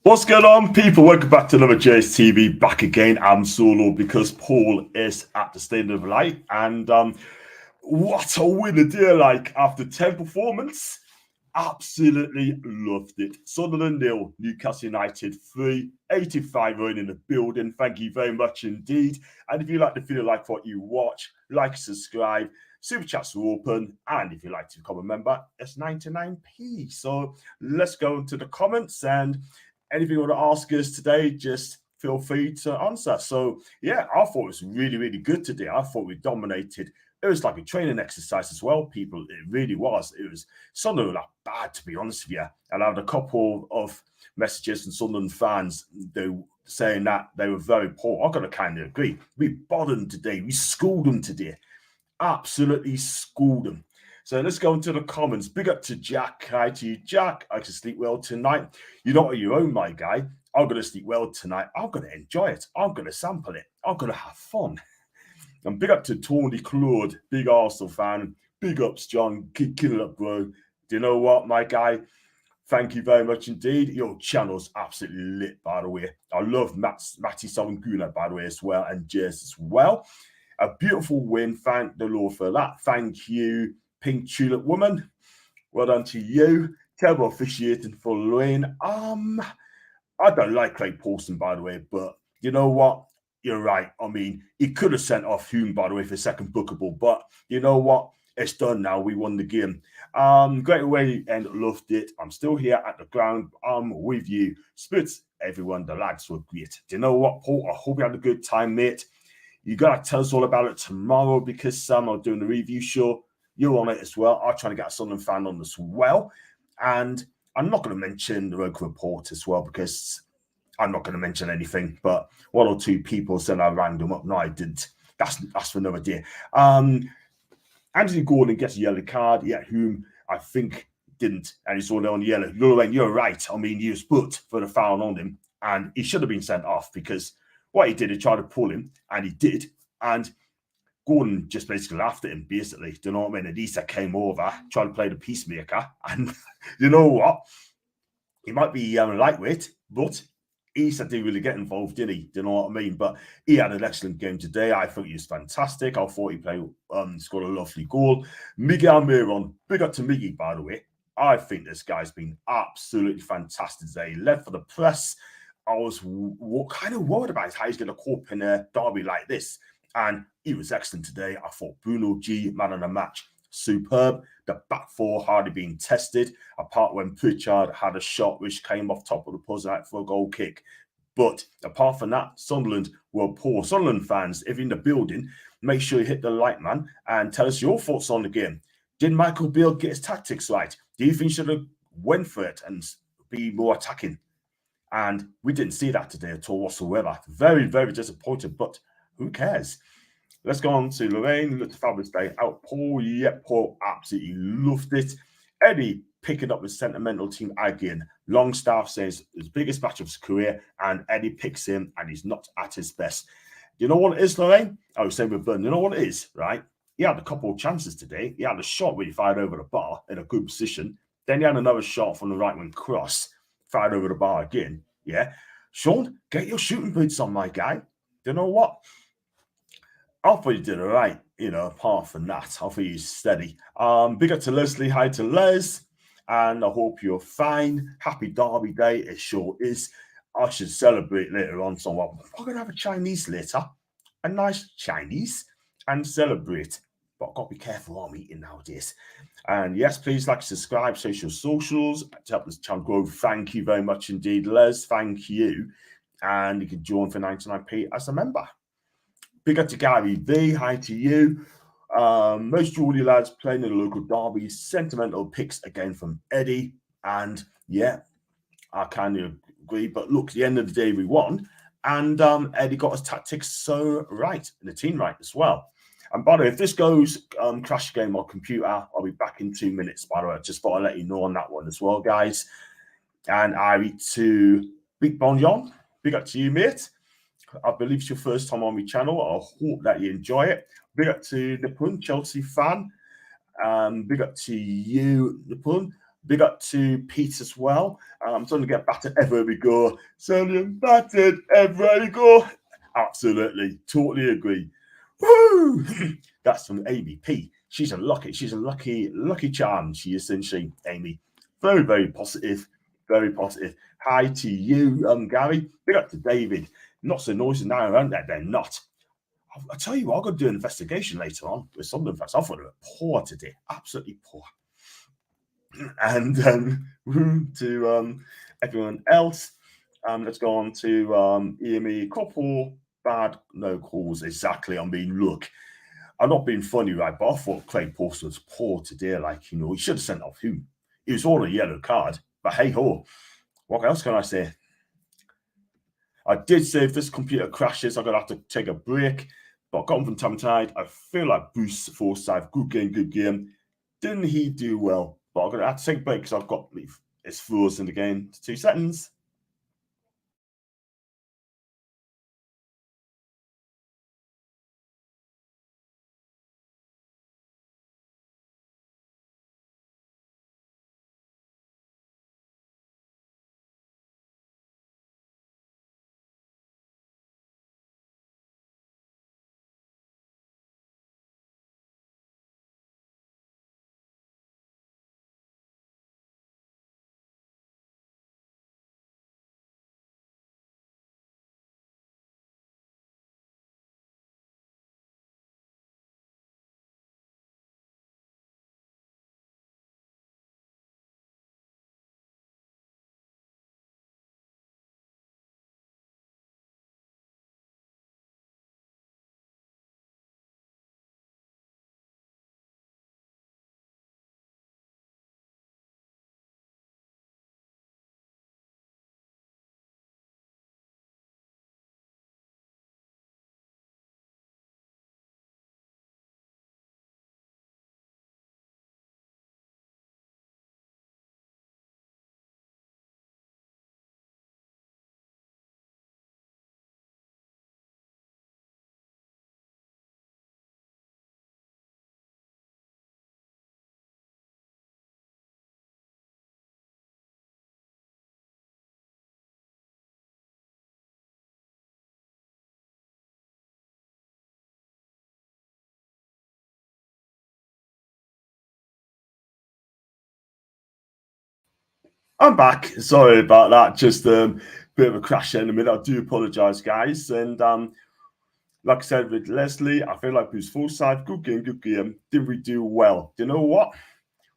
What's going on, people? Welcome back to another JSTV. Back again. I'm solo because Paul is at the Stadium of Light. And what a winner, dear! Like, after 10 performance, absolutely loved it. Sunderland 0, Newcastle United 3, 85 running in the building. Thank you very much indeed. And if you like the video, like what you watch, like, subscribe. Super chats are open, and if you'd like to become a member, it's 99p. So let's go into the comments, and anything you want to ask us today, just feel free to answer. So yeah, I thought it was really, really good today. I thought we dominated. It was like a training exercise as well, people. It really was. It was Sunderland not bad, to be honest with you. And I had a couple of messages from Sunderland fans, they saying that they were very poor. I've got to kind of agree. We bottomed today. We schooled them today. Absolutely schooled them. So let's go into the comments. Big up to Jack. Hi to you, Jack. I can sleep well tonight. You're not on your own, my guy. I'm going to sleep well tonight. I'm going to enjoy it. I'm going to sample it. I'm going to have fun. And big up to Tony Claude, big Arsenal fan. Big ups, John. Keep it up, bro. Do you know what, my guy? Thank you very much indeed. Your channel's absolutely lit, by the way. I love Matty Sovangula, by the way, as well, and Jez as well. A beautiful win. Thank the Lord for that. Thank you, Pink Tulip Woman. Well done to you. Terrible officiating for Lorraine. I don't like Craig Paulson, by the way, but you know what? You're right. I mean, he could have sent off Hume, by the way, for second bookable, but you know what? It's done now. We won the game. Great away and loved it. I'm still here at the ground. I'm with you. Spirits, everyone. The lads were great. Do you know what, Paul? I hope you had a good time, mate. You got to tell us all about it tomorrow because I'm doing the review show. You're on it as well. I'm trying to get a Sunderland fan on as well. And I'm not going to mention the local report as well because I'm not going to mention anything. But one or two people said I rang them up. No, I didn't. That's for another day. Anthony Gordon gets a yellow card. Yeah, whom I think didn't. And he's all on yellow. You're right. I mean, he was put for the foul on him. And he should have been sent off because what he did, he tried to pull him. And he did. And Gordon just basically laughed at him, basically. Do you know what I mean? And Issa came over, tried to play the peacemaker. And you know what? He might be lightweight, but Issa didn't really get involved, did he? Do you know what I mean? But he had an excellent game today. I thought he was fantastic. I thought he played, scored a lovely goal. Miguel Miron, big up to Miggy, by the way. I think this guy's been absolutely fantastic today. He led for the press. I was kind of worried about how he's going to cope in a derby like this. And he was excellent today. I thought Bruno G, man of the match, superb. The back four hardly being tested, apart when Pritchard had a shot which came off top of the post for a goal kick. But apart from that, Sunderland were poor. Sunderland fans, if you're in the building, make sure you hit the like, man, and tell us your thoughts on the game. Did Michael Beale get his tactics right? Do you think he should have went for it and be more attacking? And we didn't see that today at all whatsoever. Very, very disappointed, but who cares? Let's go on to Lorraine. Looked a fabulous day out. Paul, Paul absolutely loved it. Eddie picking up the sentimental team again. Longstaff says his biggest match of his career, and Eddie picks him, and he's not at his best. You know what it is, Lorraine? I was saying with Burn, you know what it is, right? He had a couple of chances today. He had a shot where he fired over the bar in a good position. Then he had another shot from the right wing cross, fired over the bar again. Yeah. Sean, get your shooting boots on, my guy. You know what? I thought you did all right, apart from that. I thought you steady. Big up to Leslie. Hi to Les. And I hope you're fine. Happy Derby Day. It sure is. I should celebrate later on. So I'm going to have a Chinese later. A nice Chinese. And celebrate. But I've got to be careful what I'm eating nowadays. And yes, please like, subscribe, socials to help this channel grow. Thank you very much indeed, Les. Thank you. And you can join for 99p as a member. Big up to Gary V. Hi to you. Most Geordie lads playing in the local derby. Sentimental picks again from Eddie. And yeah, I kind of agree. But look, at the end of the day, we won. And Eddie got his tactics so right. And the team right as well. And by the way, if this goes crash game on computer, I'll be back in 2 minutes, by the way. Just thought I'd let you know on that one as well, guys. And I read to Big Bon John. Big up to you, mate. I believe it's your first time on my channel. I hope that you enjoy it. Big up to Nipun, Chelsea fan. Big up to you, Nipun. Big up to Pete as well. I'm trying to get battered everywhere we go. Sunderland battered everywhere we go. Absolutely, totally agree. Woo! That's from Amy P. She's a lucky charm. She is, isn't she, Amy? Very, very positive. Very positive. Hi to you, Gary. Big up to David. Not so noisy now, aren't they? They're not. I'll tell you what, I've got to do an investigation later on with Sunderland fans. I thought they were poor today. Absolutely poor. And to everyone else, let's go on to EME. Couple bad no calls. Exactly. I mean, look, I'm not being funny, right? But I thought Craig Pawson was poor today. Like, you know, he should have sent off who? It was all a yellow card. But hey ho, what else can I say? I did say if this computer crashes, I'm gonna have to take a break. But I got him from Tom Tide. I feel like Bruce Forsyth, good game. Didn't he do well? But I'm going to have to take a break because I've got it's frozen again. 2 seconds. I'm back. Sorry about that. Just a bit of a crash in the middle. I do apologise, guys. And like I said with Leslie, I feel like Bruce Forsyth, good game. Did we do well? Do you know what?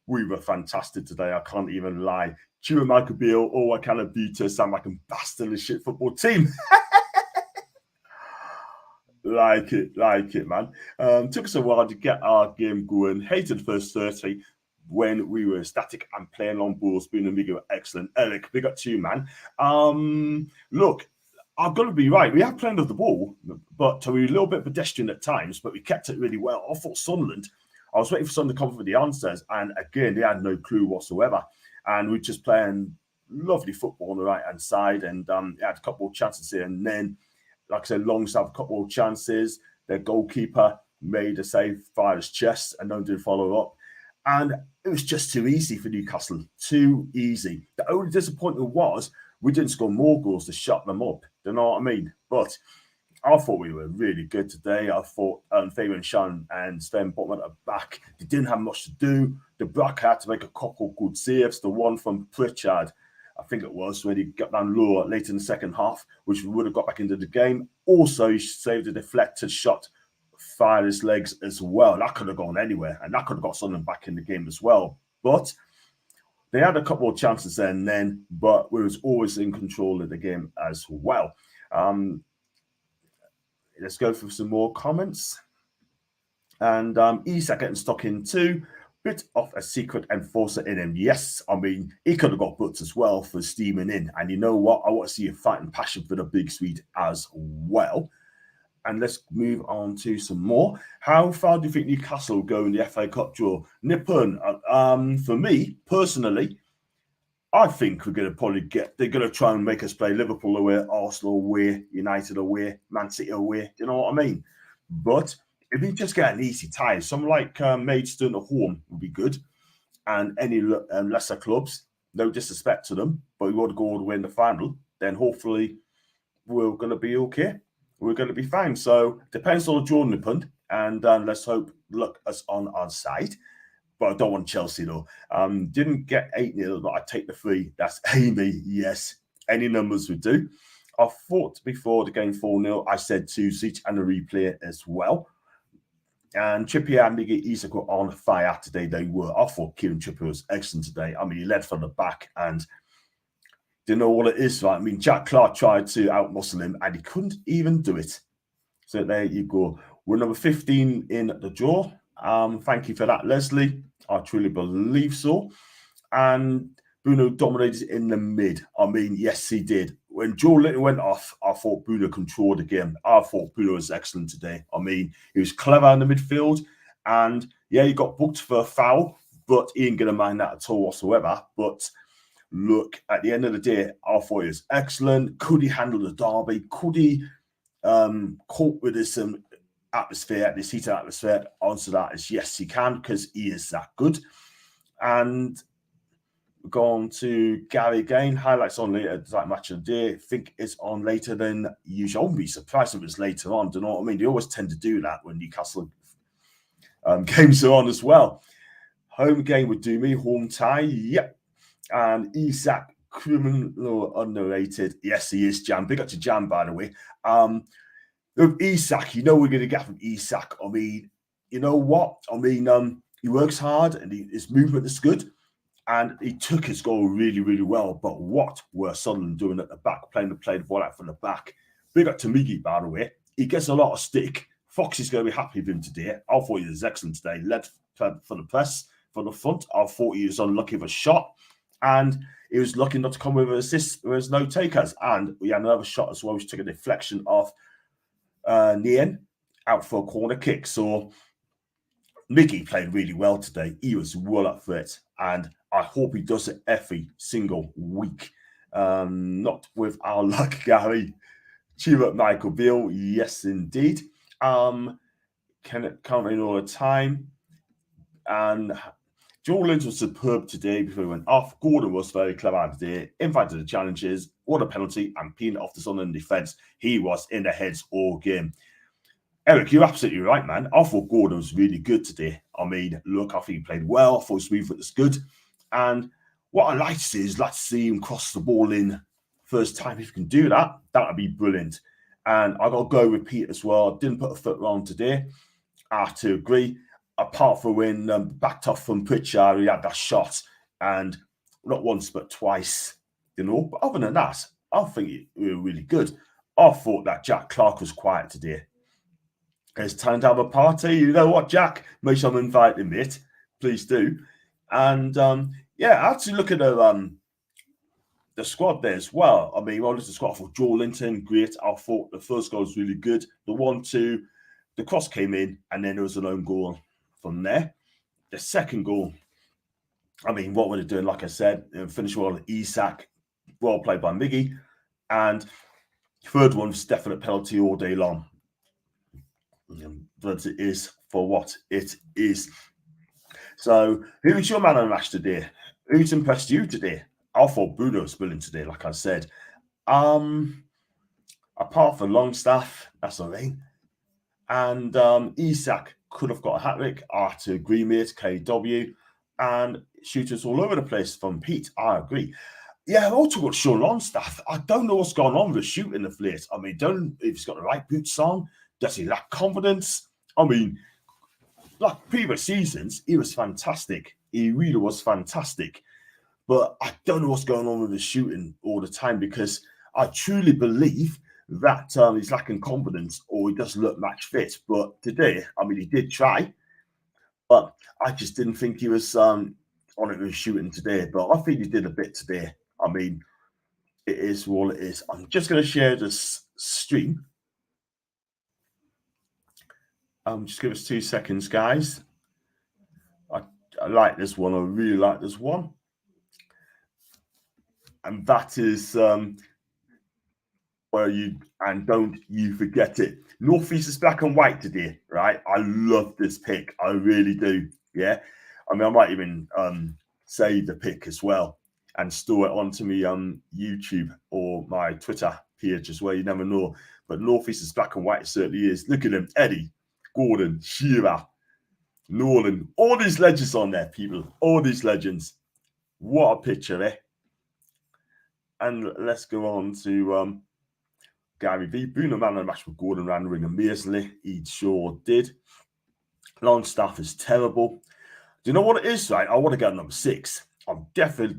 We were fantastic today. I can't even lie. Chew Michael Beale, I kind of beat us. I'm like a bastardly shit football team. Like it, man. Took us a while to get our game going. Hated the first 30 when we were static and playing long balls. Spoon and Migo were excellent. Eric, big up to you, man. Look, I've got to be right. We have plenty of the ball, but we were a little bit pedestrian at times, but we kept it really well. I thought Sunderland, I was waiting for Sunderland to come up with the answers, and again, they had no clue whatsoever. And we're just playing lovely football on the right-hand side, and had a couple of chances here, and then like I said, Longs have a couple of chances. Their goalkeeper made a save, fired his chest, and don't do follow up. And it was just too easy for Newcastle. Too easy. The only disappointment was we didn't score more goals to shut them up. Do you know what I mean? But I thought we were really good today. I thought Fabian Sean and Sven Botman at the back, they didn't have much to do. The Brack had to make a couple of good saves. The one from Pritchard, I think it was, when he got down low late in the second half, which we would have got back into the game. Also, he saved a deflected shot, fired his legs as well. That could have gone anywhere, and that could have got Sunderland back in the game as well. But they had a couple of chances then, but we was always in control of the game as well. Let's go for some more comments. And Isak getting stuck in too. Bit of a secret enforcer in him. Yes, I mean, he could have got butts as well for steaming in. And you know what? I want to see a fighting passion for the big Swede as well. And let's move on to some more. How far do you think Newcastle will go in the FA Cup draw? Nippon, for me, personally, I think we're going to probably they're going to try and make us play Liverpool away, Arsenal away, United away, Man City away. Do you know what I mean? But if we just get an easy tie, something like Maidstone at home would be good. and any lesser clubs, no disrespect to them, but we want to go all the way in the final, then hopefully we're going to be okay. We're going to be fine. So depends on the Jordan punt, and let's hope luck us on our side. But I don't want Chelsea though. Didn't get 8-0, but I take the 3. That's Amy. Yes, any numbers would do. I thought before the game 4-0, I said 2-0 and a replay as well. And Trippier and Miggy Isak were on fire today. They were. I thought Kieran Trippier was excellent today. I mean, he led from the back and didn't know what it is, right? I mean, Jack Clark tried to outmuscle him and he couldn't even do it. So there you go. We're number 15 in the draw. Thank you for that, Leslie. I truly believe so. And Bruno dominated in the mid. I mean, yes, he did. When Joe Linton went off, I thought Bruno controlled the game. I thought Bruno was excellent today. I mean, he was clever in the midfield. And yeah, he got booked for a foul, but he ain't going to mind that at all whatsoever. But look, at the end of the day, I thought he was excellent. Could he handle the derby? Could he cope with this atmosphere, this heated atmosphere? Answer that is yes, he can, because he is that good. And go on to Gary again. Highlights on later, like match of the day. I think it's on later than usual. I wouldn't be surprised if it's later on. Do you know what I mean? They always tend to do that when Newcastle games are on as well. Home game would do me. Home tie. Yep. And Isak, criminal underrated. Yes, he is, Jam. Big up to Jam, by the way. With Isak, you know we're going to get from Isak. I mean, you know what? I mean, he works hard and his movement is good. And he took his goal really, really well. But what were Sunderland doing at the back, play the ball out from the back? Big up to Miggy, by the way. He gets a lot of stick. Fox is going to be happy with him today. I thought he was excellent today. Led for the press, for the front. I thought he was unlucky with a shot. And he was lucky not to come with an assist. There was no takers. And we had another shot as well, which took a deflection off Nien out for a corner kick. So Miggy played really well today. He was well up for it. And I hope he does it every single week. Not with our luck, Gary. Cheer up, Michael Beale. Yes, indeed. Can it count in all the time? And Joe Lynch was superb today before he went off. Gordon was very clever today. Invited the challenges. What a penalty and peeing off the Sunderland defence. He was in the heads all game. Eric, you're absolutely right, man. I thought Gordon was really good today. I mean, look, I think he played well. I thought his movement was good. And what I like to see is let's see him cross the ball in first time. If he can do that, that would be brilliant. And I got to go with Pete as well. Didn't put a foot wrong today. I have to agree. Apart from when backed off from Pritchard, he had that shot. And not once, but twice, you know. But other than that, I think we were really good. I thought that Jack Clark was quiet today. It's time to have a party. You know what, Jack? Make sure I'm inviting, mate. Please do. And yeah, I had to look at the squad there as well. I mean, well, this is the squad for Joe Linton, great. I thought the first goal was really good. The 1-2, the cross came in, and then there was an own goal from there. The second goal, I mean, what were they doing? Like I said, finish well, Isak, well played by Miggy. And third one was definite penalty all day long. But it is for what it is. So, who's your man on the match today? Who's impressed you today? I thought Bruno was brilliant today, like I said. Apart from Longstaff, that's all right. And Isak could have got a hat-trick. I have to agree, mate. KW. And shooters all over the place from Pete. I agree. Yeah, I've also got Sean Longstaff. I don't know what's going on with the shooting of late. I mean, don't if he's got the right boots on. Does he lack confidence? I mean, like previous seasons, he was fantastic. He really was fantastic. But I don't know what's going on with his shooting all the time, because I truly believe that he's lacking confidence or he doesn't look match fit. But today, I mean, he did try, but I just didn't think he was on it with shooting today. But I think he did a bit today. I mean, it is what it is. I'm just going to share this stream. Just give us 2 seconds, guys. I like this one. I really like this one. And that is where you, and don't you forget it. Northeast is black and white today, right? I love this pick. I really do. Yeah. I mean, I might even say the pick as well and store it onto me YouTube or my Twitter page as well. You never know. But North East is black and white. It certainly is. Look at them. Eddie, Gordon, Shearer, Nolan. All these legends on there, people. All these legends. What a picture, eh? And let's go on to Gary V. Bruno man on match with Gordon ran the ring amazingly. He sure did. Longstaff is terrible. Do you know what it is, right? I want to get number 6. I'm definitely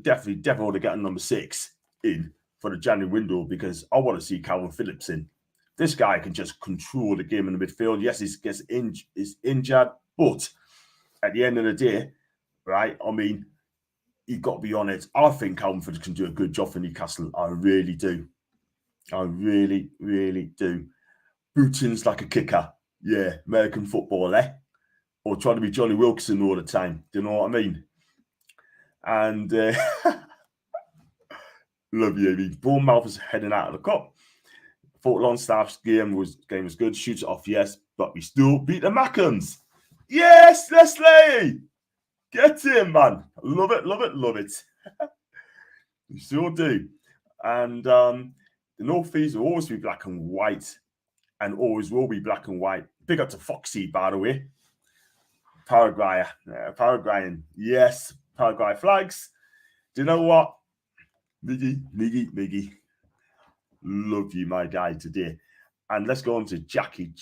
want to get number 6 in for the January window because I want to see Calvin Phillips in. This guy can just control the game in the midfield. Yes, he gets injured, but at the end of the day, right? I mean, you've got to be on it. I think Calvin Phillips can do a good job for Newcastle. I really do. I really, really do. Booting's like a kicker. Yeah, American football, eh? Or trying to be Johnny Wilkinson all the time. Do you know what I mean? And love you, Amy. Bournemouth is heading out of the cup. Thought Longstaff's game was good. Shoots it off, yes, but we still beat the Mackems. Yes, Leslie! Get in, man. Love it, love it, love it. We sure do. And the North East will always be black and white and always will be black and white. Big up to Foxy, by the way. Paraguayan. Yes, Paraguay flags. Do you know what? Miggy. Love you, my guy, today. And let's go on to Jackie.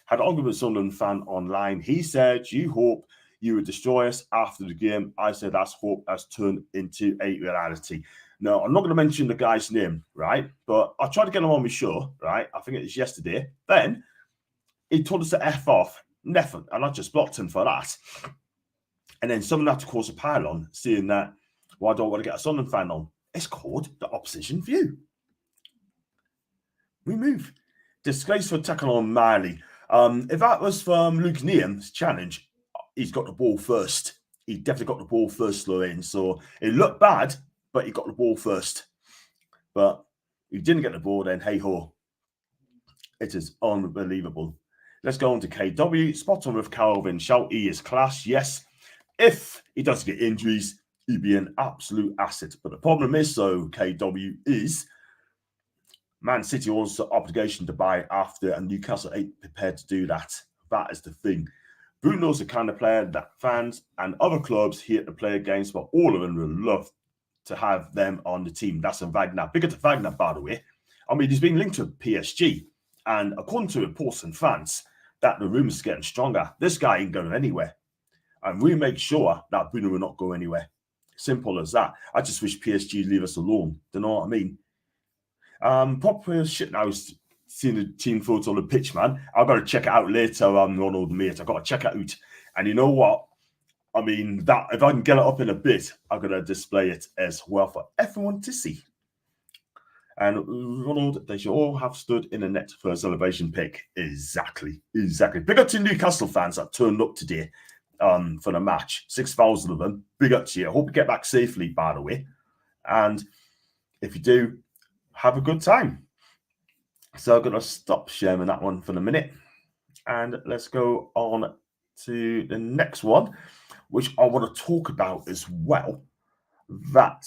Had an argument with a Sunderland fan online. He said, you hope you would destroy us after the game. I said, that's hope has turned into a reality. No, I'm not going to mention the guy's name, right? But I tried to get him on my show, right? I think it was yesterday. Then he told us to F off. Nothing. And I just blocked him for that. And then someone had to cause a pile-on, saying that, well, I don't want to get a Sunderland fan on. It's called the opposition view. We move. Disgraceful tackle on Miley. If that was from Luke Neham's challenge, he's got the ball first. He definitely got the ball first, Lorraine. So it looked bad, but he got the ball first. But he didn't get the ball, then hey ho. It is unbelievable. Let's go on to KW. Spot on with Calvin. Shout he is class. Yes. If he doesn't get injuries, he'd be an absolute asset. But the problem is, so KW is Man City also obligation to buy after, and Newcastle ain't prepared to do that. That is the thing. Bruno's the kind of player that fans and other clubs here to play against, but all of them would love to have them on the team. That's a Wagner. Bigger to Wagner, by the way. I mean, he's been linked to PSG, and according to reports and fans, that the rumours are getting stronger. This guy ain't going anywhere. And we make sure that Bruno will not go anywhere. Simple as that. I just wish PSG leave us alone. Do you know what I mean? Proper shit now. Seeing the team photo on the pitch, man. I've got to check it out later, Ronald, mate. I've got to check it out. And you know what? I mean, that if I can get it up in a bit, I'm going to display it as well for everyone to see. And Ronald, they should all have stood in the net for a celebration pick. Exactly. Big up to Newcastle fans that turned up today for the match. 6,000 of them. Big up to you. I hope you get back safely, by the way. And if you do, have a good time. So I'm going to stop sharing that one for a minute. And let's go on to the next one, which I want to talk about as well. That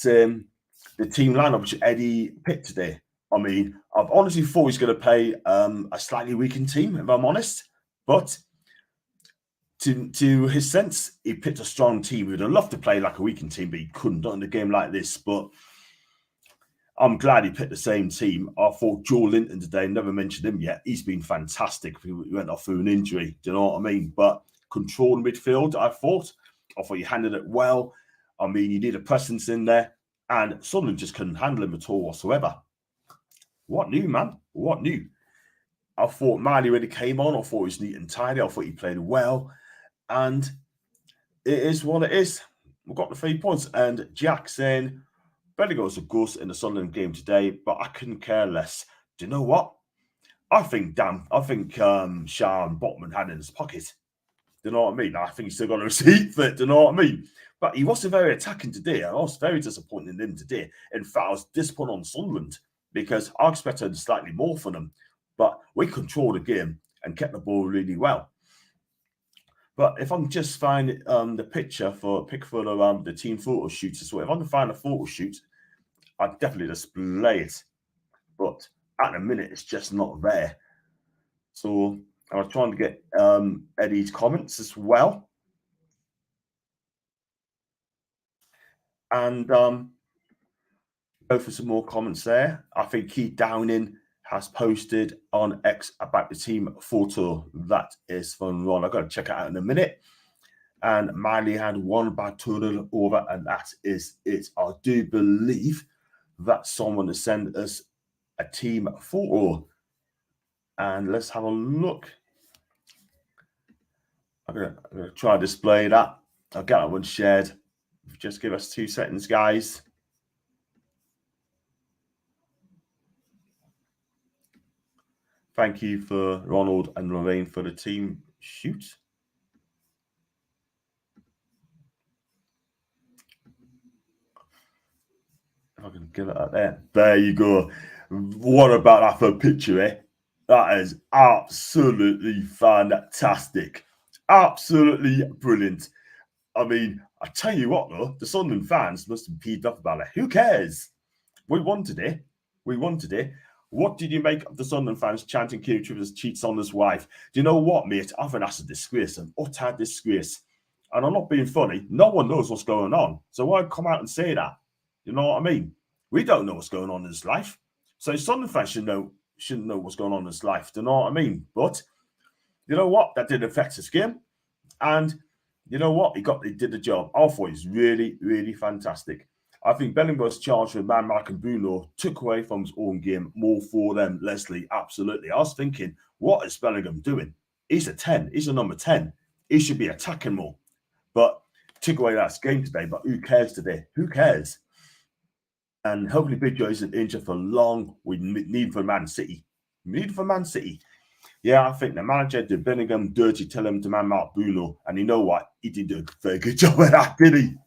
the team lineup, which Eddie picked today. I mean, I've honestly thought he's going to play a slightly weakened team, if I'm honest. But to his sense, he picked a strong team. He would have loved to play like a weakened team, but he couldn't in a game like this. But I'm glad he picked the same team. I thought Joe Linton today, never mentioned him yet. He's been fantastic. He went off through an injury. Do you know what I mean? But control midfield, I thought you handled it well. I mean, you need a presence in there. And Sunderland just couldn't handle him at all whatsoever. What new, man? What new? I thought Miley, when he came on, I thought he was neat and tidy. I thought he played well. And it is what it is. We've got the 3 points. And Jack saying, better go as a ghost in the Sunderland game today, but I couldn't care less. Do you know what? I think Sean Botman had it in his pocket. Do you know what I mean? I think he's still got a receipt for it. Do you know what I mean? But he wasn't very attacking today. I was very disappointed in him today. In fact, I was disappointed on Sunderland because I expected slightly more from them. But we controlled the game and kept the ball really well. But if I can just find the picture for the team photo shoot as well, if I can find a photo shoot, I'd definitely display it. But at the minute, it's just not there. So I was trying to get Eddie's comments as well. And go for some more comments there. I think Keith Downing has posted on X about the team photo. That is from Ron. I've got to check it out in a minute. And Miley had one bad turnover, and that is it. I do believe that someone has sent us a team photo. And let's have a look. I'm gonna try to display that. I'll get that one shared. Just give us 2 seconds, guys. Thank you for Ronald and Lorraine for the team shoot. If I can get it out there. There you go. What about that for a picture, eh? That is absolutely fantastic. Absolutely brilliant. I mean, I tell you what, though, the Sunderland fans must have peeved off about it. Who cares? We wanted it. We wanted it. What did you make of the Sunderland fans chanting Keith Trivers cheats on his wife? Do you know what, mate? I think that's a disgrace, an utter disgrace. And I'm not being funny. No one knows what's going on. So why come out and say that? You know what I mean? We don't know what's going on in his life. So Sunderland fans shouldn't know what's going on in his life. Do you know what I mean? But you know what? That didn't affect his game. And you know what? He did the job. I thought he was really, really fantastic. I think Bellingham's charge with Mackem and Bruno took away from his own game more for them, Leslie. Absolutely. I was thinking, what is Bellingham doing? He's a 10. He's a number 10. He should be attacking more. But took away that game today. But who cares today? Who cares? And hopefully Big Joe isn't injured for long. We need for Man City. We need for Man City. Yeah, I think the manager did Bellingham dirty, tell him to man Mark Bruno. And you know what? He didn't do a very good job of that, did he?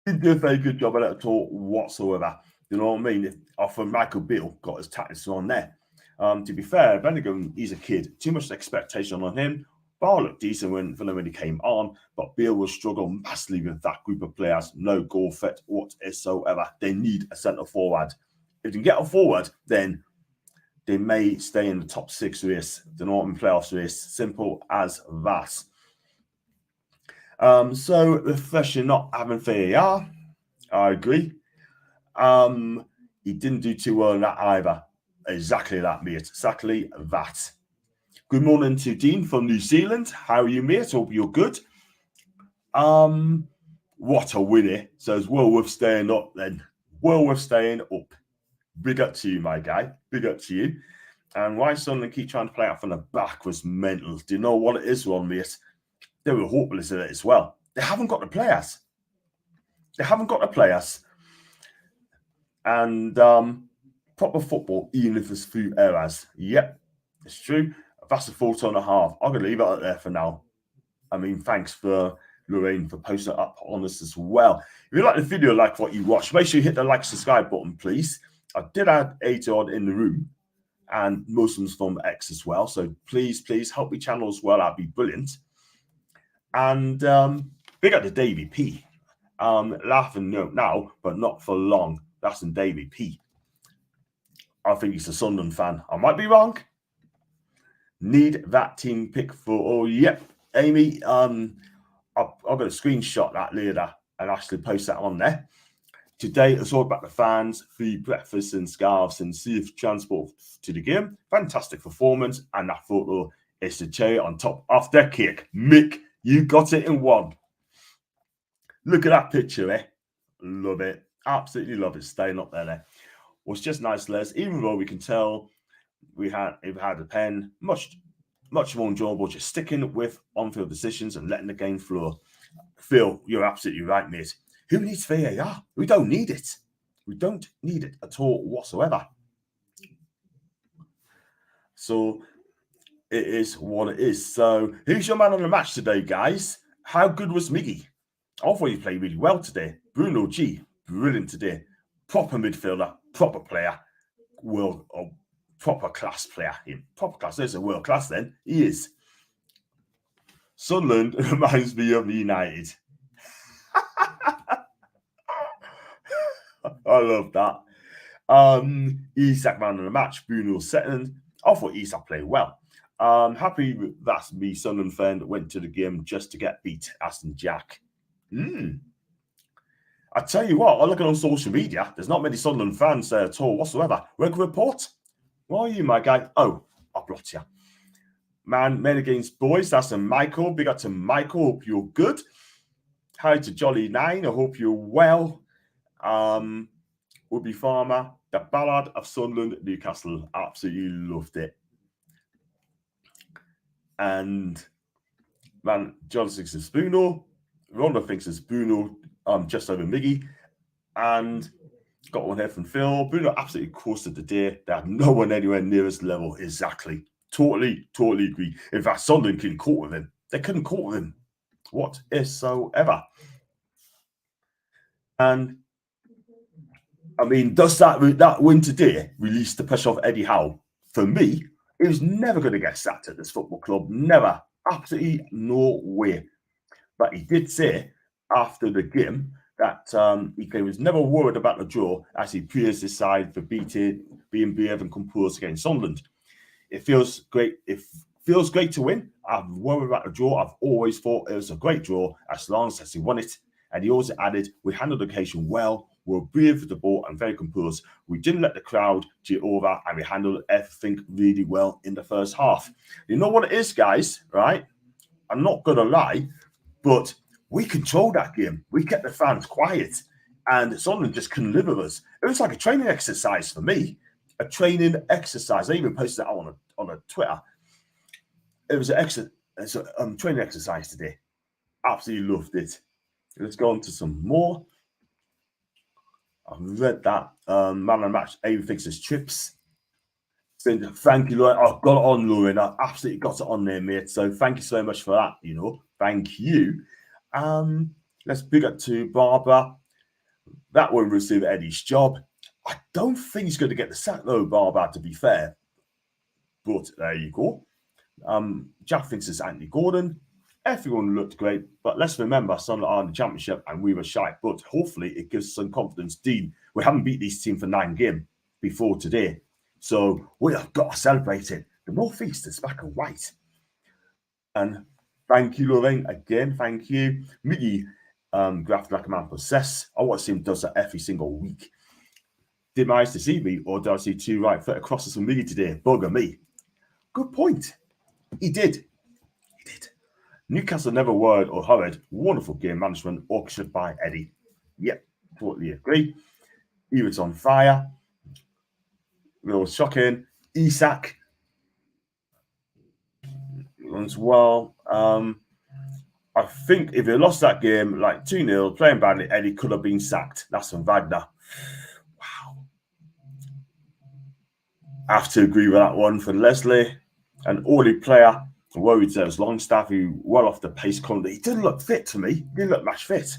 He didn't do a very good job of that at all whatsoever. You know what I mean? Often Michael Beale got his tactics on there. To be fair, Bellingham, he's a kid. Too much expectation on him. Bar looked decent when he came on, but Beale will struggle massively with that group of players. No goal threat whatsoever. They need a centre forward. If they can get a forward, then they may stay in the top 6 race, the Northern playoffs race. Simple as that. So refreshing not having VAR. I agree. He didn't do too well in that either. Exactly that, mate. Exactly that. Good morning to Dean from New Zealand. How are you, mate? Hope you're good. What a winner. So it's well worth staying up then. Well worth staying up. Big up to you, my guy. Big up to you. And why Sunderland keep trying to play out from the back was mental. Do you know what it is, Ron, mate? They were hopeless at it as well. They haven't got the players. They haven't got the players. And proper football, even if it's through errors. Yep, it's true. That's a 4.5. I'm going to leave it out there for now. I mean, thanks for Lorraine for posting it up on us as well. If you like the video, like what you watch, make sure you hit the like, subscribe button, please. I did add 8 odd in the room, and most of them's from X as well. So please help me channel as well. That'd be brilliant. And big up to Davey P. Laughing now, but not for long. That's in Davey P. I think he's a Sunderland fan. I might be wrong. Need that team pick for. Yep, Amy. I'm going to screenshot that later and actually post that on there. Today, it's all about the fans, free breakfast and scarves and safe transport to the game. Fantastic performance. And that photo is the cherry on top of the cake. Mick, you got it in one. Look at that picture, eh? Love it. Absolutely love it. Staying up there. Well, it's just nice, Les. Even though we can tell we've had a pen, much more enjoyable just sticking with on-field decisions and letting the game flow. Phil, you're absolutely right, mate. Who needs VAR? We don't need it. We don't need it at all whatsoever. So it is what it is. So who's your man on the match today, guys? How good was Miggy? I thought he played really well today. Bruno G, brilliant today. Proper midfielder, proper player, proper class player. Proper class. There's a world class then. He is. Sunderland reminds me of United. I love that. Isak man of the match, Bruno second. I thought Isak played well. Happy that's me, Sunderland fan, that went to the game just to get beat, Aston Jack. I tell you what, I look on social media, there's not many Sunderland fans there at all whatsoever. Record report. Where are you, my guy? Oh, I blocked you. Man, men against boys, that's a Michael. Big up to Michael. Hope you're good. Hi to Jolly 9. I hope you're well. Woodby Farmer, the Ballad of Sunderland Newcastle. Absolutely loved it. And man, John thinks it's Bruno. Ronda thinks it's Bruno just over Miggy. And got one here from Phil. Bruno absolutely coasted the day. They had no one anywhere near his level. Exactly. Totally agree. In fact, Sunderland couldn't cope with him. They couldn't cope with him whatsoever. And I mean, does that win today release the pressure of Eddie Howe? For me, he was never going to get sacked at this football club. Never. Absolutely no way. But he did say after the game that he was never worried about the draw as he praised his side for being brave and composed against Sunderland. It feels great. It feels great to win. I've worried about the draw. I've always thought it was a great draw as long as he won it. And he also added, we handled the occasion well. We were brave with the ball and very composed. We didn't let the crowd cheer over, and we handled everything really well in the first half. You know what it is, guys, right? I'm not going to lie, but we controlled that game. We kept the fans quiet, and Sunderland just couldn't live with us. It was like a training exercise for me. A training exercise. I even posted that on a Twitter. It was a training exercise today. Absolutely loved it. Let's go on to some more. I've read that. Man of the match, Abe thinks it's trips. Thank you, Lauren. I've got it on, Lauren. I absolutely got it on there, mate. So thank you so much for that. Thank you. Let's big up to Barbara. That won't receive Eddie's job. I don't think he's going to get the sack though, Barbara, to be fair. But there you go. Jack thinks it's Anthony Gordon. Everyone looked great, but let's remember Sunderland are in the championship and we were shy. But hopefully it gives some confidence. Dean, we haven't beat this team for 9 games before today. So we have got to celebrate it. The North East is back and white. And thank you, Lorraine. Again, thank you. Miggy, Graft like a man possess. I want to see him does that every single week. Did my eyes deceive me, or did I see 2 right foot crosses from Miggy today? Bugger me. Good point. He did. Newcastle never worried or hurried. Wonderful game management orchestrated by Eddie. Yep, totally agree. He was on fire. Real shocking. Isak as well. I think if he lost that game like 2-0, playing badly, Eddie could have been sacked. That's from Wagner. Wow. I have to agree with that one for Leslie. An early player. Worried there was Longstaff, who well off the pace currently. He didn't look fit to me. He didn't look match fit.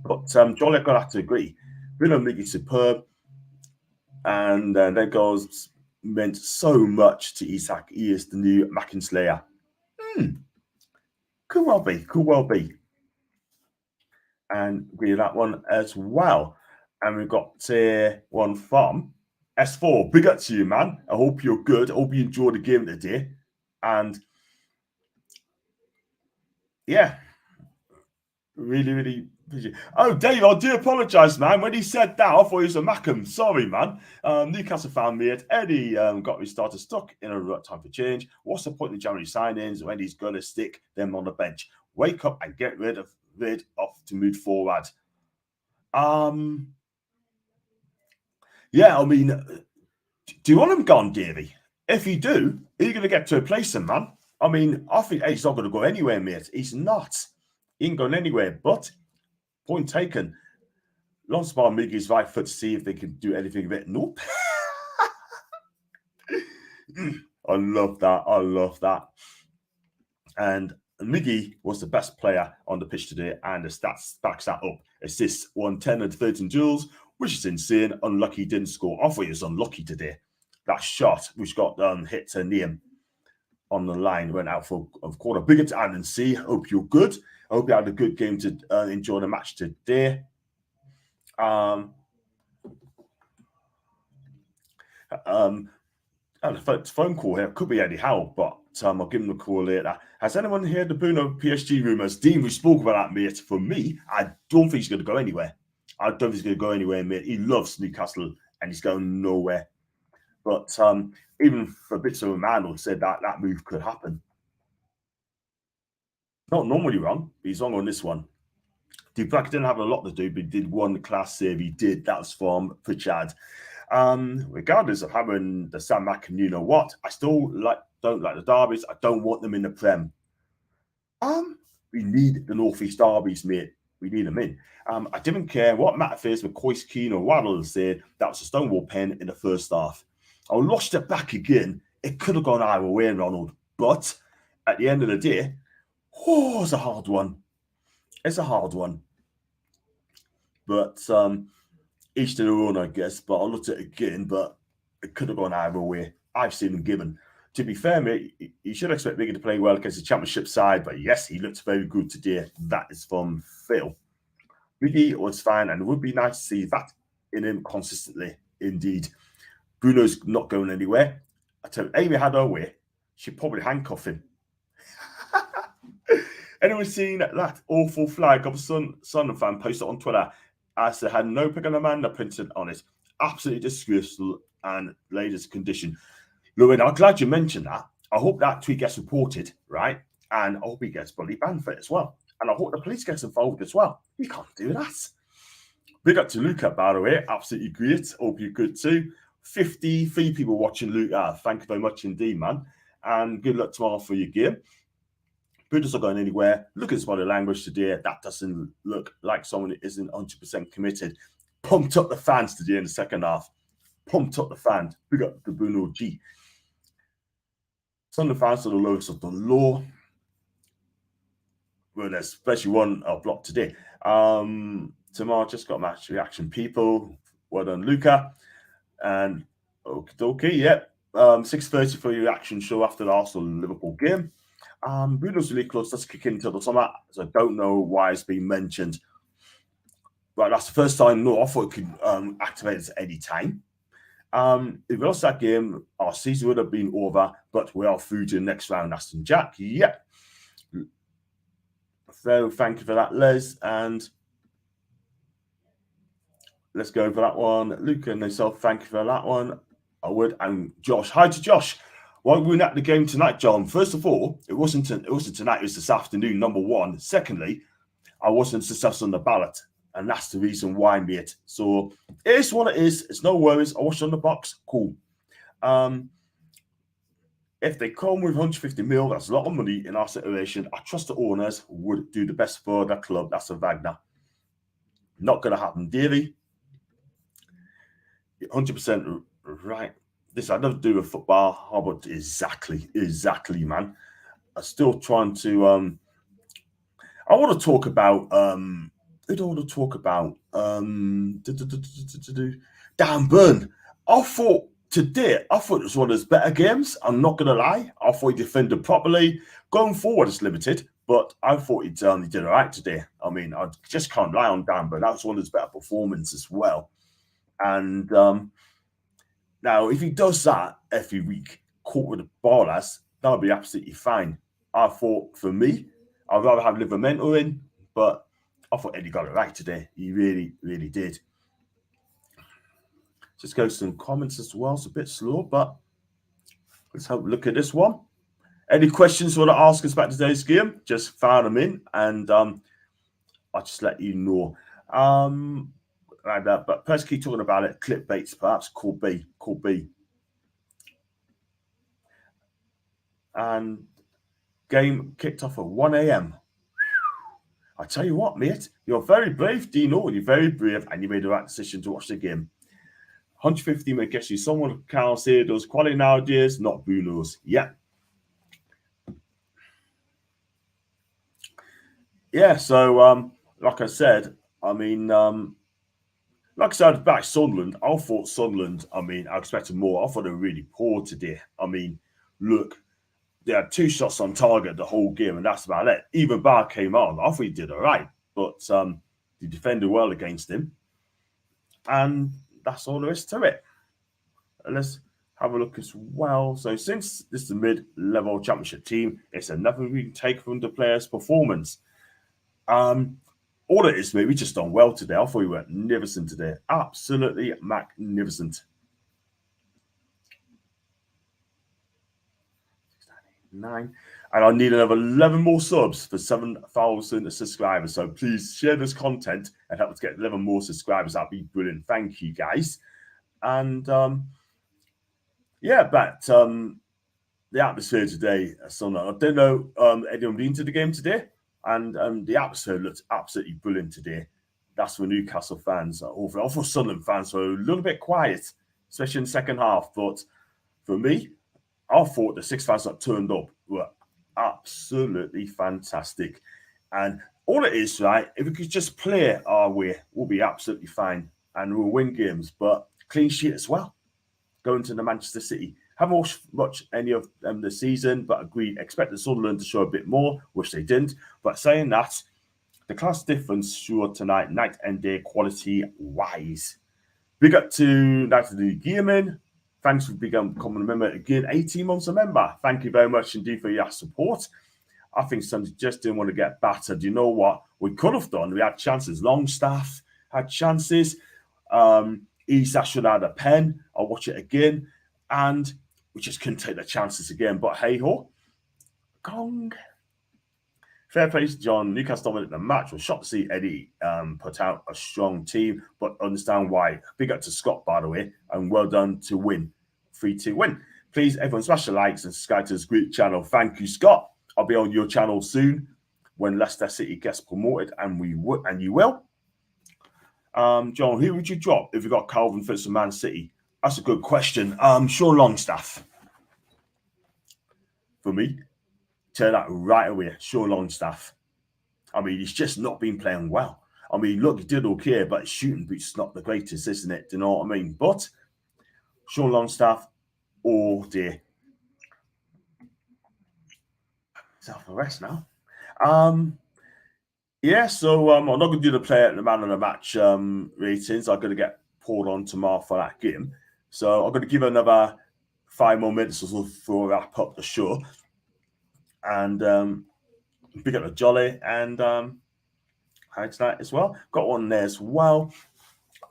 But Jolly got to have to agree. Bruno Miggy superb. And that goals meant so much to Isak. He is the new Mackem Slayer. Could well be. And agree with that one as well. And we've got one from S4. Big up to you, man. I hope you're good. I hope you enjoyed the game today. And yeah, really appreciate. Oh, Dave, I do apologise, man. When he said that, I thought he was a Mackem. Sorry, man. Newcastle fan mate Eddie got me started stuck in a rut. Time for change. What's the point in January signings when he's going to stick them on the bench? Wake up and get rid of to move forward. Yeah, I mean, do you want him gone, Davey? If you do, are you going to get to replace him, man? I mean, I think Eddie's not going to go anywhere, mate. He's not. He ain't going anywhere. But point taken. Lost by Miggy's right foot to see if they can do anything with it. Nope. I love that. And Miggy was the best player on the pitch today, and the stats backs that up. Assists, 110 and 13 duels, which is insane. Unlucky he didn't score. I thought he was unlucky today. That shot, which got hit to name. on the line. Went out for a quarter. Big up to Alan C. Hope you're good. I hope you had a good game to enjoy the match today. Phone call here. Could be Eddie Howe, but I'll give him a call later. Has anyone heard the Bruno PSG rumours? Dean, we spoke about that, mate. For me, I don't think he's going to go anywhere. I don't think he's going to go anywhere, mate. He loves Newcastle and he's going nowhere. But even for bits of a man who said that move could happen. Not normally wrong, but he's wrong on this one. Duprak didn't have a lot to do, but he did one class save. He did. That was from Pritchard. Regardless of having the Sam Mackem, you know what? I still don't like the derbies. I don't want them in the Prem. We need the North East derbies, mate. We need them in. I didn't care what Matt Face, McCoy, Keane, or Waddle said. That was a Stonewall pen in the first half. I lost it back again. It could have gone either way, Ronald. But at the end of the day, it's a hard one. It's a hard one. But each to their own, I guess. But I looked at it again, but it could have gone either way. I've seen him given. To be fair, mate, you should expect Bigger to play well against the championship side. But yes, he looked very good today. That is from Phil. Really, was fine, and it would be nice to see that in him consistently. Indeed. Bruno's not going anywhere. I tell you, Amy had her way. She'd probably handcuff him. Anyone seen that awful flag of a Sunderland fan posted on Twitter as they had no pick on Amanda printed on it? Absolutely disgraceful and latest condition. Lewin, I'm glad you mentioned that. I hope that tweet gets reported, right? And I hope he gets bloody banned for it as well. And I hope the police gets involved as well. You can't do that. Big up to Luca, by the way. Absolutely great. Hope you're good too. 53 people watching Luca. Thank you very much indeed, man. And good luck tomorrow for your game. Buddha's not going anywhere. Look at his body language today. That doesn't look like someone who isn't 100% committed. Pumped up the fans today in the second half. Pumped up the fans. Big up the Bruno G. Some of the fans are the lowest of the law. Well, there's especially one block today. Tomorrow just got match reaction people. Well done, Luca. And okay, yeah. 6:30 for your reaction show after the Arsenal-Liverpool game. Bruno's really close. Let's kick into the summer. So I don't know why it's been mentioned. But that's the first time. No, I thought it could activate at any time. If we lost that game, our season would have been over, but we are through to the next round. Aston Jack. Yeah. So thank you for that, Les. And let's go for that one. Luke and myself, thank you for that one. I would. And Josh. Hi to Josh. Why we're at the game tonight, John? First of all, it wasn't tonight, it was this afternoon, number one. Secondly, I wasn't successful on the ballot. And that's the reason why, mate. So it's what it is. It's no worries. I watched on the box. Cool. If they come with 150 mil, that's a lot of money in our situation. I trust the owners would do the best for the club. That's a Wagner. Not going to happen, Davey. 100% right. This I never do with football. How about exactly, man? I'm still trying to. I want to talk about. I don't want to talk about. Dan Burn. I thought today, it was one of his better games. I'm not going to lie. I thought he defended properly. Going forward, it's limited, but I thought he did all right today. I mean, I just can't lie on Dan Burn. That was one of his better performances as well. And now, if he does that every week, caught with the ball as, that would be absolutely fine. I thought, for me, I'd rather have Livermento in, but I thought Eddie got it right today. He really, really did. Just go to some comments as well. It's a bit slow, but let's have a look at this one. Any questions you want to ask us about today's game? Just fire them in, and I'll just let you know. But person keep talking about it. Clickbaits, perhaps. Could be. And game kicked off at 1 a.m. I tell you what, mate, you're very brave, Dino. You're very brave, and you made the right decision to watch the game. 150 may guess you someone can't say those quality nowadays, not Bruno's. Yeah. Yeah, so like I said, I mean, like I said, back Sunderland, I thought Sunderland, I mean, I expected more. I thought they were really poor today. I mean, look, they had 2 shots on target the whole game, and that's about it. Even Bar came on. I thought he did all right, but he defended well against him. And that's all there is to it. Let's have a look as well. So since this is a mid-level championship team, it's nothing we can take from the players' performance. All it is, maybe just done well today. I thought we were magnificent today. Absolutely magnificent. 9. And I need another 11 more subs for 7,000 subscribers. So please share this content and help us get 11 more subscribers. That'd be brilliant. Thank you, guys. And yeah, but the atmosphere today, Sunderland. I don't know anyone been to the game today, and the atmosphere looked absolutely brilliant today. That's for Newcastle fans. Overall, for Sunderland fans, so a little bit quiet, especially in the second half. But for me, I thought the 6 fans that turned up were absolutely fantastic. And all it is, right, if we could just play our way, we'll be absolutely fine and we'll win games. But clean sheet as well, going to the Manchester City. Haven't watched any of them this season, but expected Sunderland to show a bit more, which they didn't. But saying that, the class difference sure tonight, night and day quality-wise. Big up to Natalie Gearman. Thanks for becoming a member again. 18 months a member. Thank you very much indeed for your support. I think Sunday just didn't want to get battered. You know what? We could have done. We had chances. Longstaff had chances. Isa should have had a pen. I'll watch it again. And we just couldn't take the chances again. But hey-ho. Gong. Fair play to John. Newcastle dominated the match. Was shocked to see Eddie put out a strong team, but understand why. Big up to Scott, by the way, and well done to win. 3-2 win. Please, everyone, smash the likes and subscribe to this great channel. Thank you, Scott. I'll be on your channel soon when Leicester City gets promoted, and you will. John, who would you drop if you got Calvin Phillips from Man City? That's a good question. Sean Longstaff. For me. Turn that right away. Sean Longstaff. I mean, he's just not been playing well. I mean, look, he did okay, but his shooting boot's not the greatest, isn't it? Do you know what I mean? But Sean Longstaff all day. Self the rest now. Yeah, so I'm not going to do the player, the man of the match ratings. I'm going to get poured on tomorrow for that game. So I'm going to give another 5 more minutes or so before we wrap up the show. And big up to Jolly and hi tonight as well. Got one there as well.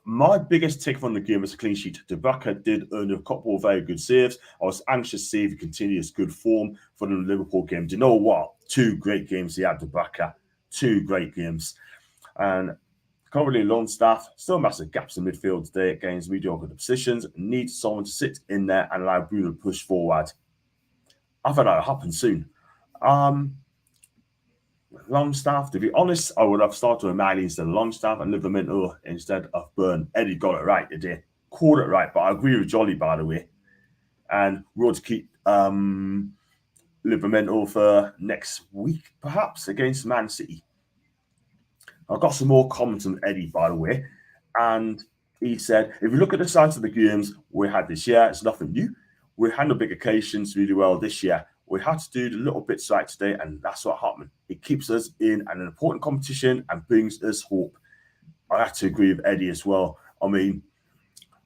My biggest take from the game was a clean sheet. Dubaka did earn a couple of very good saves. I was anxious to see if he continues good form for the Liverpool game. Do you know what? 2 great games he had, Dubaka. 2 great games. And currently Longstaff, still massive gaps in midfield today against mediocre positions. Needs someone to sit in there and allow Bruno to push forward. I thought that would happen soon. Longstaff, to be honest, I would have started with Miley instead of Longstaff and Livramento instead of Burn. Eddie got it right today. Called it right, but I agree with Jolly, by the way. And we'll to keep Livramento for next week, perhaps, against Man City. I've got some more comments on Eddie, by the way. And he said, if you look at the size of the games we had this year, it's nothing new. We handled big occasions really well this year. We had to do the little bits right today, and that's what happened. It keeps us in an important competition and brings us hope. I have to agree with Eddie as well. I mean,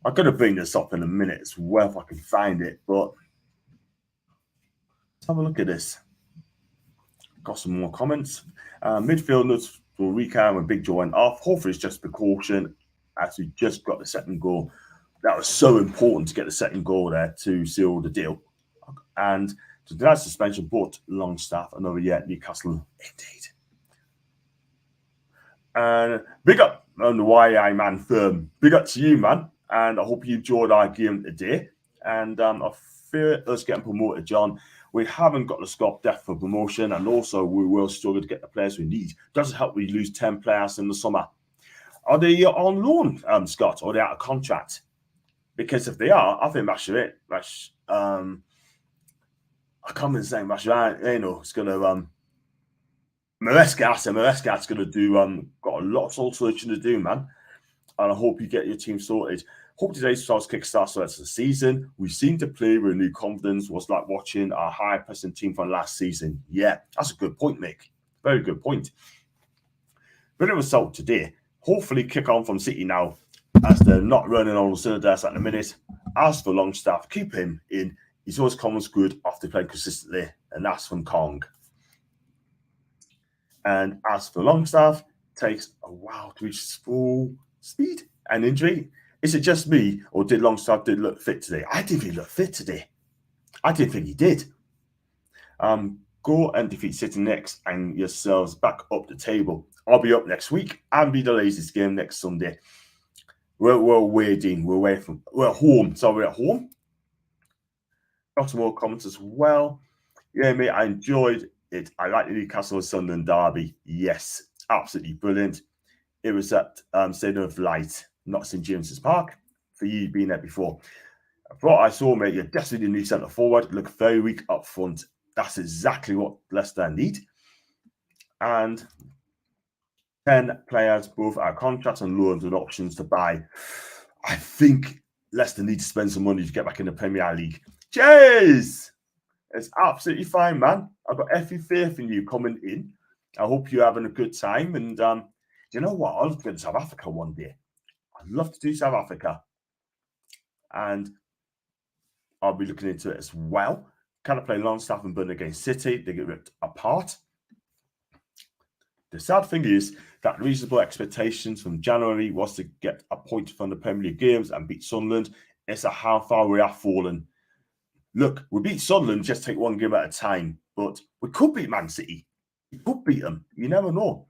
I'm going to bring this up in a minute as well if I can find it, but let's have a look at this. Got some more comments. Midfielders will recount when Big Joe went off. Hopefully it's just precaution as we just got the second goal. That was so important to get the second goal there to seal the deal. And so that suspension brought Longstaff another year at Newcastle, indeed. And big up on the YI man firm. Big up to you, man. And I hope you enjoyed our game today. And I fear us getting promoted, John. We haven't got the scope depth for promotion, and also we will struggle to get the players we need. Doesn't help we lose 10 players in the summer. Are they on loan, Scott, or are they out of contract? Because if they are, I think that's it. That's I can't even say much right. You know, it's gonna Maresca's gonna do got a lot of soul searching to do, man. And I hope you get your team sorted. Hope today's results kickstart the rest of the season. We seem to play with new confidence. Was like watching our high pressing team from last season. Yeah, that's a good point, Mick. Very good point. Brilliant result today. Hopefully kick on from City now, as they're not running on the cylinders at the minute. As for Longstaff, keep him in. He's always comes good after playing consistently, and that's from Kong. And as for Longstaff, takes a while to reach full speed and injury. Is it just me, or did Longstaff look fit today? I didn't think he looked fit today. I didn't think he did. Go and defeat City next and yourselves back up the table. I'll be up next week and be the laziest game next Sunday. We're waiting. We're home. So we're at home. Got some more comments as well. Yeah, mate, I enjoyed it. I like the Newcastle Sunderland derby. Yes, absolutely brilliant. It was at Stadium of Light, not St James's Park. For you being there before. From what I saw, mate, you're definitely the new centre forward. Look very weak up front. That's exactly what Leicester need. And 10 players, both our contracts and loans and options to buy. I think Leicester need to spend some money to get back in the Premier League. Cheers! It's absolutely fine, man. I've got every faith in you coming in. I hope you're having a good time. And you know what? I'd love to go to South Africa one day. I'd love to do South Africa. And I'll be looking into it as well. Kind of play Longstaff and Burn against City. They get ripped apart. The sad thing is that reasonable expectations from January was to get a point from the Premier League games and beat Sunderland. It's how far we have fallen. Look, we beat Sunderland, just take one game at a time. But we could beat Man City. We could beat them. You never know.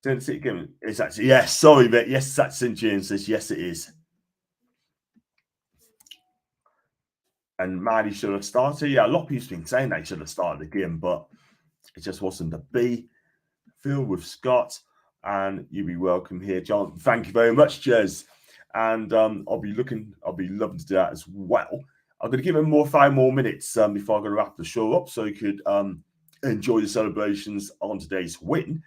The City game is actually, yes, sorry, mate. Yes, that's St James's. Yes, it is. And Maddie should have started. Yeah, a lot of people have been saying they should have started the game, but it just wasn't to be. Phil with Scott, and you be welcome here, John. Thank you very much, Jez. And I'll be loving to do that as well. I'm going to give him 5 more minutes before I'm going to wrap the show up, so you could enjoy the celebrations on today's win.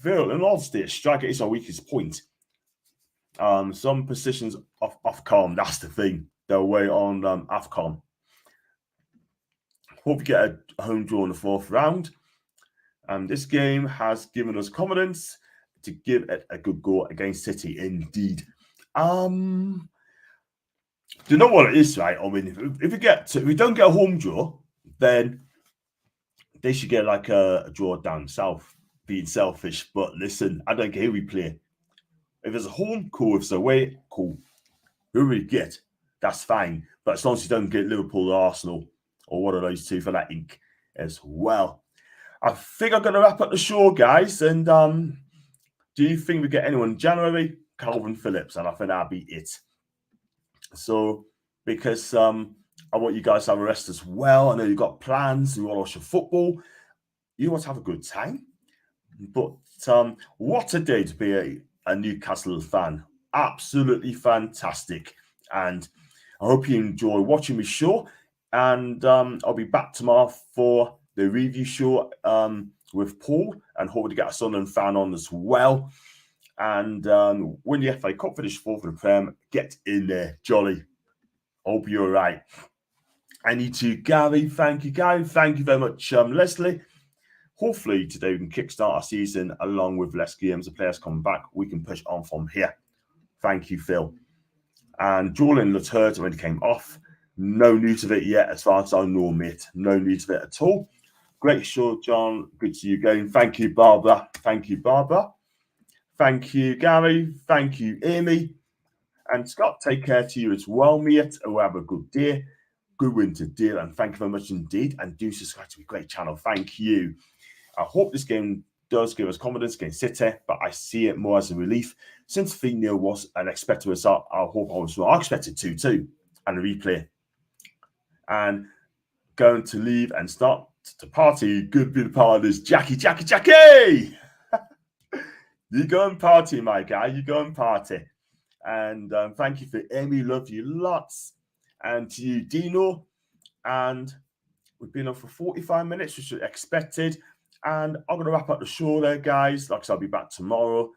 Phil, in all state, striker is our weakest point. Some positions off Afcon, that's the thing. They're away on Afcon. Hope you get a home draw in the 4th round. This game has given us confidence to give it a good go against City, indeed. Do you know what it is, right? I mean, if we don't get a home draw, then they should get like a draw down south, being selfish. But listen, I don't care who we play. If it's a home, cool. If it's away, cool. Who we get, that's fine. But as long as you don't get Liverpool or Arsenal or one of those two for that ink as well. I think I'm going to wrap up the show, guys. And do you think we get anyone in January? Calvin Phillips, and I think that'll be it. So, because I want you guys to have a rest as well. I know you've got plans. You want to watch your football. You want to have a good time. But what a day to be a Newcastle fan. Absolutely fantastic. And I hope you enjoy watching my show. And I'll be back tomorrow for the review show with Paul, and hoping to get a Sunderland fan on as well. And win the FA Cup, finish 4th in the Prem, get in there, jolly. Hope you're all right. And you too, Gary. Thank you, Gary. Thank you very much, Leslie. Hopefully today we can kickstart our season along with less games. The players come back. We can push on from here. Thank you, Phil. And Julian looked hurt when he came off. No news of it yet, as far as I know, mate. No news of it at all. Great show, John. Good to see you again. Thank you, Barbara. Thank you, Barbara. Thank you, Gary. Thank you, Amy. And Scott, take care to you as well, mate. Oh, have a good day. Good win today. And thank you very much indeed. And do subscribe to my great channel. Thank you. I hope this game does give us confidence against City, but I see it more as a relief. Since 3-0 was an expected result, I hope I was wrong. I expected 2-2 and a replay. And going to leave and start to party. Good bit of parties. Jackie. You go and party, my guy. You go and party. And thank you for Amy. Love you lots. And to you, Dino. And we've been on for 45 minutes, which is expected. And I'm going to wrap up the show there, guys. Like I said, I'll be back tomorrow.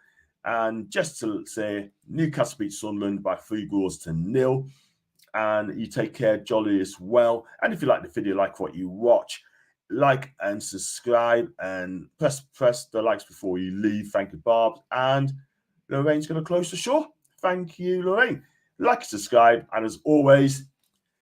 And just to say, Newcastle beat Sunderland by 3-0. And you take care, Jolly, as well. And if you like the video, like what you watch, like and subscribe, and press the likes before you leave. Thank you, Barb. And Lorraine's going to close the show. Thank you, Lorraine. Like, subscribe, and as always,